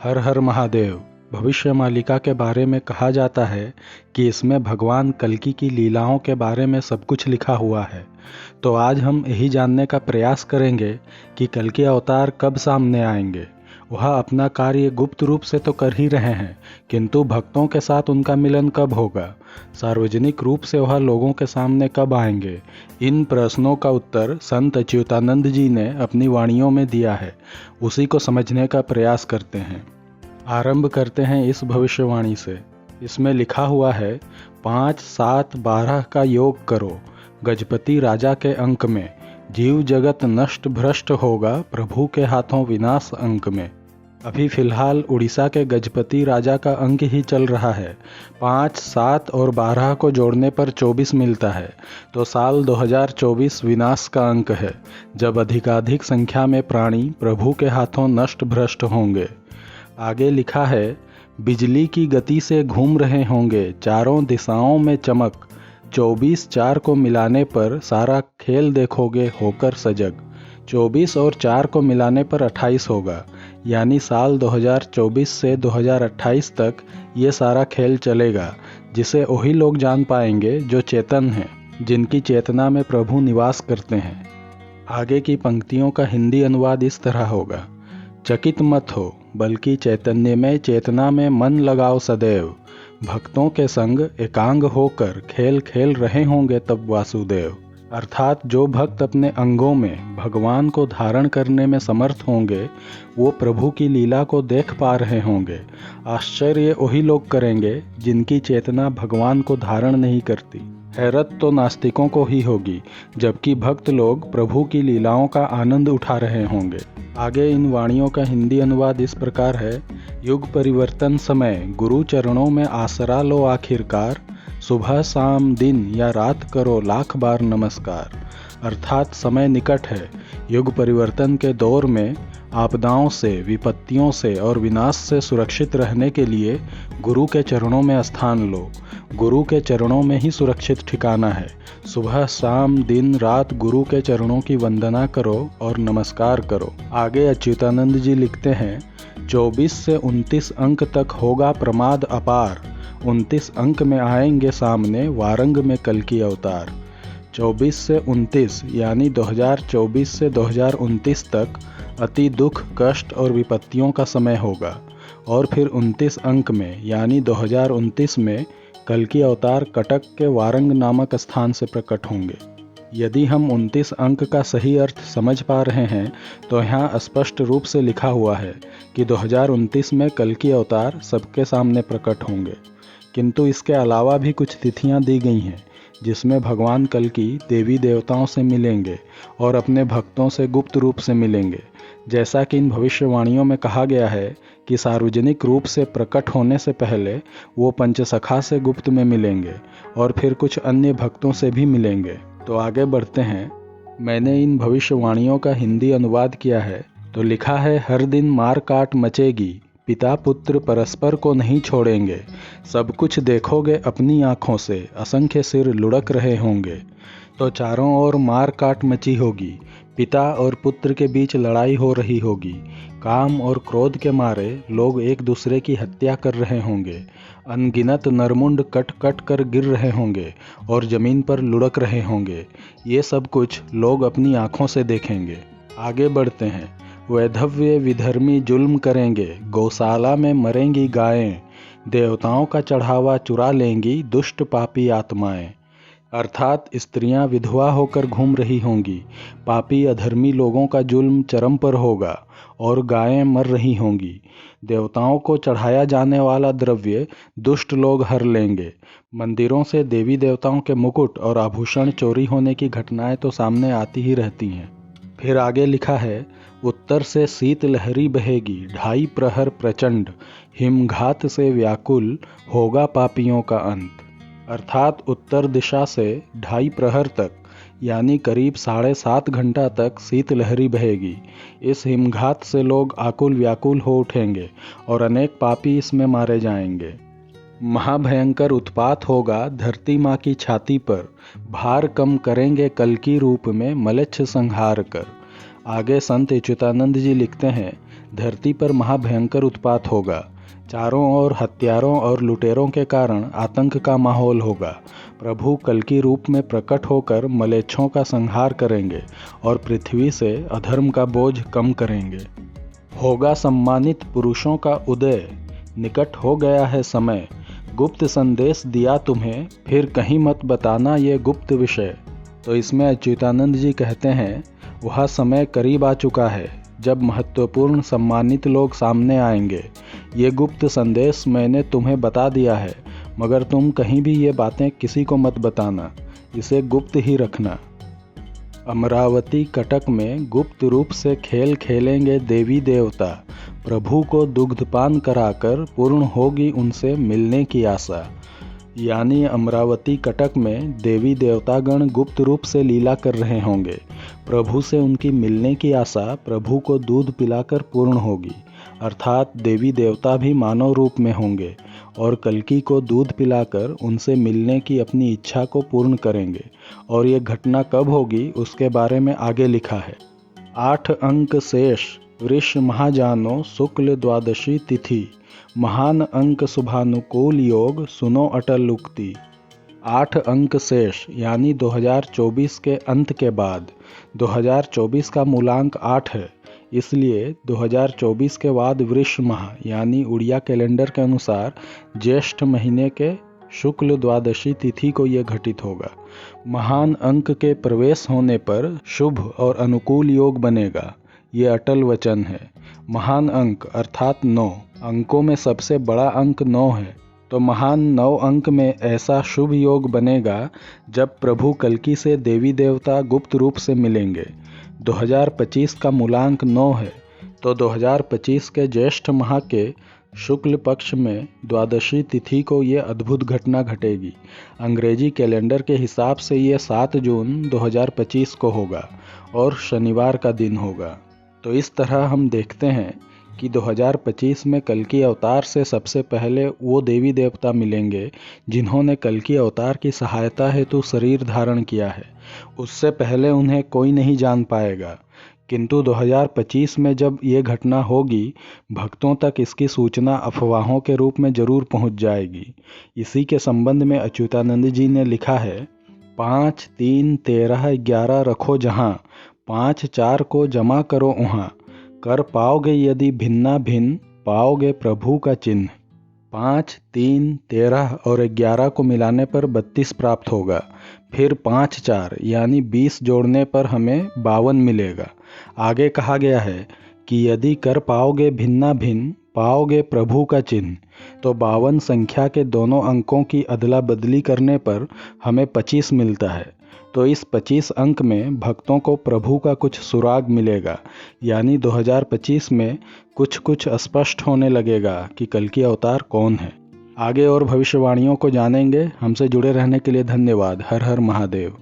हर हर महादेव। भविष्य मालिका के बारे में कहा जाता है कि इसमें भगवान कल्कि की लीलाओं के बारे में सब कुछ लिखा हुआ है। तो आज हम यही जानने का प्रयास करेंगे कि कल्कि अवतार कब सामने आएंगे। वह अपना कार्य गुप्त रूप से तो कर ही रहे हैं, किंतु भक्तों के साथ उनका मिलन कब होगा, सार्वजनिक रूप से वह लोगों के सामने कब आएंगे। इन प्रश्नों का उत्तर संत अच्युतानंद जी ने अपनी वाणियों में दिया है। उसी को समझने का प्रयास करते हैं। आरंभ करते हैं इस भविष्यवाणी से। इसमें लिखा हुआ है, 5, 7, 12 का योग करो, गजपति राजा के अंक में, जीव जगत नष्ट भ्रष्ट होगा, प्रभु के हाथों विनाश अंक में। अभी फिलहाल उड़ीसा के गजपति राजा का अंक ही चल रहा है। 5, 7 और 12 को जोड़ने पर 24 मिलता है। तो साल 2024 विनाश का अंक है, जब अधिकाधिक संख्या में प्राणी प्रभु के हाथों नष्ट भ्रष्ट होंगे। आगे लिखा है, बिजली की गति से घूम रहे होंगे, चारों दिशाओं में चमक, 24 4 को मिलाने पर सारा खेल देखोगे होकर सजग। 24 और 4 को मिलाने पर 28 होगा, यानी साल 2024 से 2028 तक ये सारा खेल चलेगा, जिसे वही लोग जान पाएंगे जो चेतन हैं, जिनकी चेतना में प्रभु निवास करते हैं। आगे की पंक्तियों का हिंदी अनुवाद इस तरह होगा, चकित मत हो, बल्कि चैतन्य में चेतना में मन लगाओ सदैव, भक्तों के संग एकांग होकर खेल खेल रहे होंगे तब वासुदेव। अर्थात जो भक्त अपने अंगों में भगवान को धारण करने में समर्थ होंगे, वो प्रभु की लीला को देख पा रहे होंगे। आश्चर्य वही लोग करेंगे जिनकी चेतना भगवान को धारण नहीं करती। हैरत तो नास्तिकों को ही होगी, जबकि भक्त लोग प्रभु की लीलाओं का आनंद उठा रहे होंगे। आगे इन वाणियों का हिंदी अनुवाद इस प्रकार है, युग परिवर्तन समय गुरु चरणों में आसरा लो आखिरकार, सुबह शाम दिन या रात करो लाख बार नमस्कार। अर्थात समय निकट है। युग परिवर्तन के दौर में आपदाओं से, विपत्तियों से और विनाश से सुरक्षित रहने के लिए गुरु के चरणों में स्थान लो। गुरु के चरणों में ही सुरक्षित ठिकाना है। सुबह शाम दिन रात गुरु के चरणों की वंदना करो और नमस्कार करो। आगे अच्युतानंद जी लिखते हैं, 24 से 29 अंक तक होगा प्रमाद अपार, 29 अंक में आएंगे सामने वारंग में कल्कि अवतार। 24 से 29 यानी 2024 से 2029 तक अति दुख, कष्ट और विपत्तियों का समय होगा, और फिर 29 अंक में यानी 2029 में कल्कि अवतार कटक के वारंग नामक स्थान से प्रकट होंगे। यदि हम 29 अंक का सही अर्थ समझ पा रहे हैं, तो यहाँ स्पष्ट रूप से लिखा हुआ है कि 2029 में कल्कि अवतार सबके सामने प्रकट होंगे। किंतु इसके अलावा भी कुछ तिथियां दी गई हैं, जिसमें भगवान कल्कि देवी देवताओं से मिलेंगे और अपने भक्तों से गुप्त रूप से मिलेंगे। जैसा कि इन भविष्यवाणियों में कहा गया है कि सार्वजनिक रूप से प्रकट होने से पहले वो पंचसखा से गुप्त में मिलेंगे और फिर कुछ अन्य भक्तों से भी मिलेंगे। तो आगे बढ़ते हैं। मैंने इन भविष्यवाणियों का हिंदी अनुवाद किया है। तो लिखा है, हर दिन मार काट मचेगी, पिता पुत्र परस्पर को नहीं छोड़ेंगे, सब कुछ देखोगे अपनी आँखों से, असंख्य सिर लुढ़क रहे होंगे। तो चारों ओर मार काट मची होगी, पिता और पुत्र के बीच लड़ाई हो रही होगी, काम और क्रोध के मारे लोग एक दूसरे की हत्या कर रहे होंगे, अनगिनत नरमुंड कट कट कर गिर रहे होंगे और जमीन पर लुढ़क रहे होंगे। ये सब कुछ लोग अपनी आँखों से देखेंगे। आगे बढ़ते हैं। वैधव्य विधर्मी जुल्म करेंगे, गौशाला में मरेंगी गायें, देवताओं का चढ़ावा चुरा लेंगी दुष्ट पापी आत्माएं। अर्थात स्त्रियां विधवा होकर घूम रही होंगी, पापी अधर्मी लोगों का जुल्म चरम पर होगा और गायें मर रही होंगी। देवताओं को चढ़ाया जाने वाला द्रव्य दुष्ट लोग हर लेंगे। मंदिरों से देवी देवताओं के मुकुट और आभूषण चोरी होने की घटनाएं तो सामने आती ही रहती हैं। फिर आगे लिखा है, उत्तर से शीत लहरी बहेगी, 2.5 प्रहर प्रचंड, हिमघात से व्याकुल होगा पापियों का अंत। अर्थात उत्तर दिशा से 2.5 प्रहर तक यानी करीब 7.5 घंटा तक शीत लहरी बहेगी। इस हिमघात से लोग आकुल व्याकुल हो उठेंगे और अनेक पापी इसमें मारे जाएंगे। महाभयंकर उत्पात होगा धरती माँ की छाती पर, भार कम करेंगे कल्कि रूप में मलेच्छ संहार कर। आगे संत अच्युतानंद जी लिखते हैं, धरती पर महाभयंकर उत्पात होगा। चारों ओर हत्यारों और लुटेरों के कारण आतंक का माहौल होगा। प्रभु कल्कि रूप में प्रकट होकर मलेच्छों का संहार करेंगे और पृथ्वी से अधर्म का बोझ कम करेंगे। होगा सम्मानित पुरुषों का उदय, निकट हो गया है समय। गुप्त संदेश दिया तुम्हें, फिर कहीं मत बताना ये गुप्त विषय। तो इसमें अच्युतानंद जी कहते हैं, वह समय करीब आ चुका है जब महत्वपूर्ण सम्मानित लोग सामने आएंगे। ये गुप्त संदेश मैंने तुम्हें बता दिया है, मगर तुम कहीं भी ये बातें किसी को मत बताना, इसे गुप्त ही रखना। अमरावती कटक में गुप्त रूप से खेल खेलेंगे देवी देवता। प्रभु को दुग्धपान कराकर पूर्ण होगी उनसे मिलने की आशा। यानी अमरावती कटक में देवी देवतागण गुप्त रूप से लीला कर रहे होंगे। प्रभु से उनकी मिलने की आशा प्रभु को दूध पिलाकर पूर्ण होगी, अर्थात देवी देवता भी मानव रूप में होंगे और कल्कि को दूध पिलाकर उनसे मिलने की अपनी इच्छा को पूर्ण करेंगे। और ये घटना कब होगी उसके बारे में आगे लिखा है। 8 अंक शेष वृष महाजानो शुक्ल द्वादशी तिथि, महान अंक शुभानुकूल योग सुनो अटल उक्ति। 8 अंक शेष यानी 2024 के अंत के बाद। 2024 का मूलांक 8 है, इसलिए 2024 के बाद वृष माह यानी उड़िया कैलेंडर के अनुसार ज्येष्ठ महीने के शुक्ल द्वादशी तिथि को यह घटित होगा। महान अंक के प्रवेश होने पर शुभ और अनुकूल योग बनेगा, ये अटल वचन है। महान अंक अर्थात 9, अंकों में सबसे बड़ा अंक 9 है, तो महान 9 अंक में ऐसा शुभ योग बनेगा जब प्रभु कल्कि से देवी देवता गुप्त रूप से मिलेंगे। 2025 का मूलांक 9 है, तो 2025 के ज्येष्ठ माह के शुक्ल पक्ष में द्वादशी तिथि को ये अद्भुत घटना घटेगी। अंग्रेजी कैलेंडर के हिसाब से ये 7 जून 2025 को होगा और शनिवार का दिन होगा। तो इस तरह हम देखते हैं कि 2025 में कल्कि अवतार से सबसे पहले वो देवी देवता मिलेंगे जिन्होंने कल्कि अवतार की सहायता हेतु शरीर धारण किया है। उससे पहले उन्हें कोई नहीं जान पाएगा, किंतु 2025 में जब ये घटना होगी, भक्तों तक इसकी सूचना अफवाहों के रूप में जरूर पहुंच जाएगी। इसी के संबंध में अच्युतानंद जी ने लिखा है, 5, 3, 13, 11 रखो जहाँ, 5, 4 को जमा करो वहाँ, कर पाओगे यदि भिन्ना भिन्न, पाओगे प्रभु का चिन्ह। 5, 3, 13 और 11 को मिलाने पर 32 प्राप्त होगा। फिर 5, 4 यानी 20 जोड़ने पर हमें 52 मिलेगा। आगे कहा गया है कि यदि कर पाओगे भिन्ना भिन्न, पाओगे प्रभु का चिन्ह। तो 52 संख्या के दोनों अंकों की अदला बदली करने पर हमें 25 मिलता है। तो इस 25 अंक में भक्तों को प्रभु का कुछ सुराग मिलेगा, यानी 2025 में कुछ स्पष्ट होने लगेगा कि कल्कि अवतार कौन है। आगे और भविष्यवाणियों को जानेंगे। हमसे जुड़े रहने के लिए धन्यवाद। हर हर महादेव।